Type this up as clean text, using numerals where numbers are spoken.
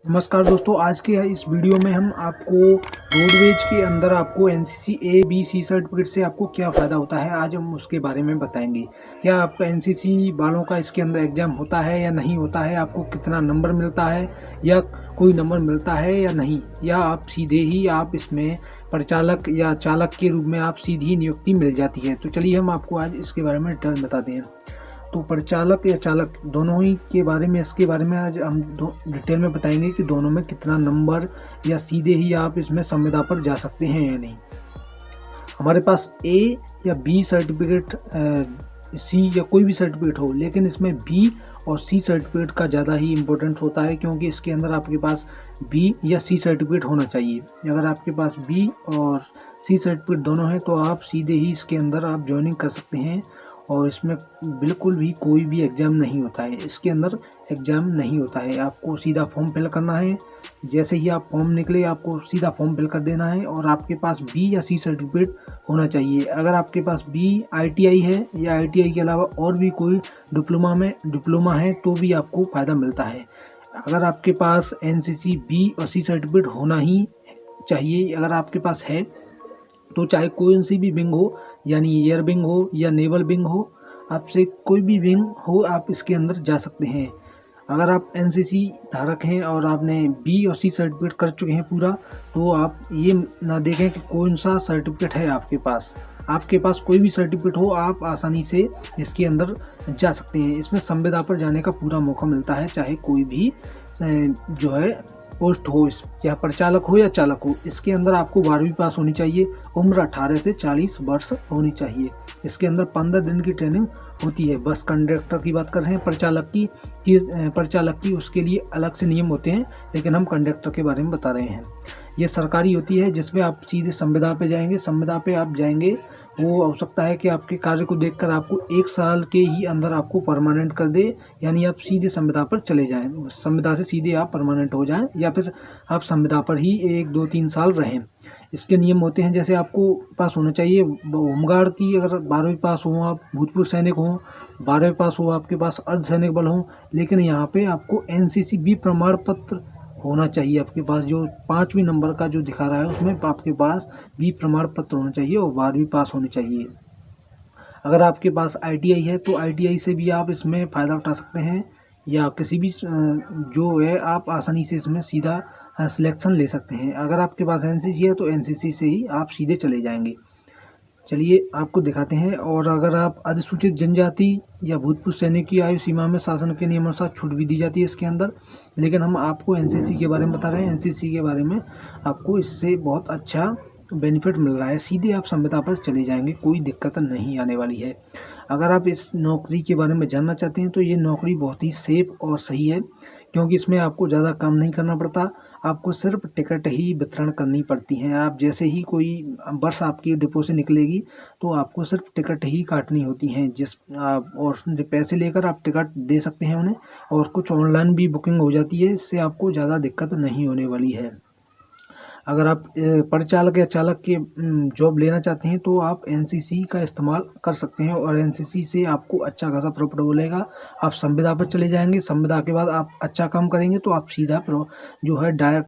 नमस्कार दोस्तों, आज के इस वीडियो में हम आपको रोडवेज के अंदर आपको NCC A B C certificate से आपको क्या फ़ायदा होता है, आज हम उसके बारे में बताएंगे। क्या आपका एनसीसी वालों का इसके अंदर एग्ज़ाम होता है या नहीं होता है, आपको कितना नंबर मिलता है या कोई नंबर मिलता है या नहीं, या आप सीधे ही आप इसमें परिचालक या चालक के रूप में आप सीधी नियुक्ति मिल जाती है। तो चलिए हम आपको आज इसके बारे में डिटेल बताते हैं। तो परिचालक या चालक दोनों ही के बारे में, इसके बारे में आज हम डिटेल में बताएंगे कि दोनों में कितना नंबर या सीधे ही आप इसमें संविदा पर जा सकते हैं या नहीं। हमारे पास ए या बी सर्टिफिकेट, सी या कोई भी सर्टिफिकेट हो, लेकिन इसमें बी और सी सर्टिफिकेट का ज़्यादा ही इम्पोर्टेंट होता है, क्योंकि इसके अंदर आपके पास बी या सी सर्टिफिकेट होना चाहिए। अगर आपके पास बी और सी सर्टिफिकेट दोनों हैं तो आप सीधे ही इसके अंदर आप ज्वाइनिंग कर सकते हैं, और इसमें बिल्कुल भी कोई भी एग्ज़ाम नहीं होता है। इसके अंदर एग्ज़ाम नहीं होता है, आपको सीधा फॉर्म फिल करना है। जैसे ही आप फॉर्म निकले आपको सीधा फॉर्म फिल कर देना है, और आपके पास बी या सी सर्टिफिकेट होना चाहिए। अगर आपके पास बी आईटीआई है या आईटीआई के अलावा और भी कोई डिप्लोमा है तो भी आपको फ़ायदा मिलता है। अगर आपके पास एनसीसी बी और सी सर्टिफिकेट होना ही चाहिए, अगर आपके पास है तो चाहे कोई सी भी विंग हो, यानी एयर विंग हो या नेवल विंग हो, आपसे कोई भी विंग हो आप इसके अंदर जा सकते हैं। अगर आप एनसीसी धारक हैं और आपने बी और सी सर्टिफिकेट कर चुके हैं पूरा, तो आप ये ना देखें कि कौन सा सर्टिफिकेट है आपके पास। आपके पास कोई भी सर्टिफिकेट हो, आप आसानी से इसके अंदर जा सकते हैं। इसमें संविदा पर जाने का पूरा मौका मिलता है, चाहे कोई भी जो है पोस्ट हो, या परिचालक हो या चालक हो। इसके अंदर आपको 12वीं पास होनी चाहिए, उम्र 18 से 40 वर्ष होनी चाहिए। इसके अंदर 15 दिन की ट्रेनिंग होती है। बस कंडक्टर की बात कर रहे हैं, परिचालक की उसके लिए अलग से नियम होते हैं, लेकिन हम कंडक्टर के बारे में बता रहे हैं। ये सरकारी होती है, जिसमें आप सीधे संविदा पे जाएंगे। संविदा पे आप जाएंगे, वो हो सकता है कि आपके कार्य को देखकर आपको 1 साल के ही अंदर आपको परमानेंट कर दे, यानी आप सीधे संविदा पर चले जाएं, संविदा से सीधे आप परमानेंट हो जाएं, या फिर आप संविदा पर ही 1, 2, 3 साल रहें। इसके नियम होते हैं, जैसे आपको पास होना चाहिए होमगार्ड की, अगर 12वीं पास हो, आप भूतपूर्व सैनिक हों, 12वीं पास हो, आपके पास अर्धसैनिक बल हो, लेकिन यहाँ पे आपको एनसीसी बी प्रमाण पत्र होना चाहिए। आपके पास जो 5वीं नंबर का जो दिखा रहा है उसमें आपके पास बी प्रमाण पत्र होना चाहिए और 12वीं पास होनी चाहिए। अगर आपके पास आईटीआई है तो आईटीआई से भी आप इसमें फ़ायदा उठा सकते हैं, या किसी भी जो है आप आसानी से इसमें सीधा सिलेक्शन ले सकते हैं। अगर आपके पास एनसीसी है तो एनसीसी से ही आप सीधे चले जाएंगे। चलिए आपको दिखाते हैं। और अगर आप अधिसूचित जनजाति या भूतपूर्व सैनिक की आयु सीमा में शासन के नियमानुसार छूट भी दी जाती है इसके अंदर, लेकिन हम आपको एनसीसी के बारे में बता रहे हैं। एनसीसी के बारे में आपको इससे बहुत अच्छा बेनिफिट मिल रहा है, सीधे आप संविदा पर चले जाएंगे, कोई दिक्कत नहीं आने वाली है। अगर आप इस नौकरी के बारे में जानना चाहते हैं तो ये नौकरी बहुत ही सेफ और सही है, क्योंकि इसमें आपको ज़्यादा काम नहीं करना पड़ता, आपको सिर्फ टिकट ही वितरण करनी पड़ती हैं। आप जैसे ही कोई बस आपकी डिपो से निकलेगी तो आपको सिर्फ टिकट ही काटनी होती हैं, और पैसे लेकर आप टिकट दे सकते हैं उन्हें, और कुछ ऑनलाइन भी बुकिंग हो जाती है, इससे आपको ज़्यादा दिक्कत नहीं होने वाली है। अगर आप परिचालक या चालक के जॉब लेना चाहते हैं तो आप एनसीसी का इस्तेमाल कर सकते हैं, और एनसीसी से आपको अच्छा खासा प्रॉफिट मिलेगा। आप संविदा पर चले जाएंगे, संविदा के बाद आप अच्छा काम करेंगे तो आप सीधा जो है डायरेक्ट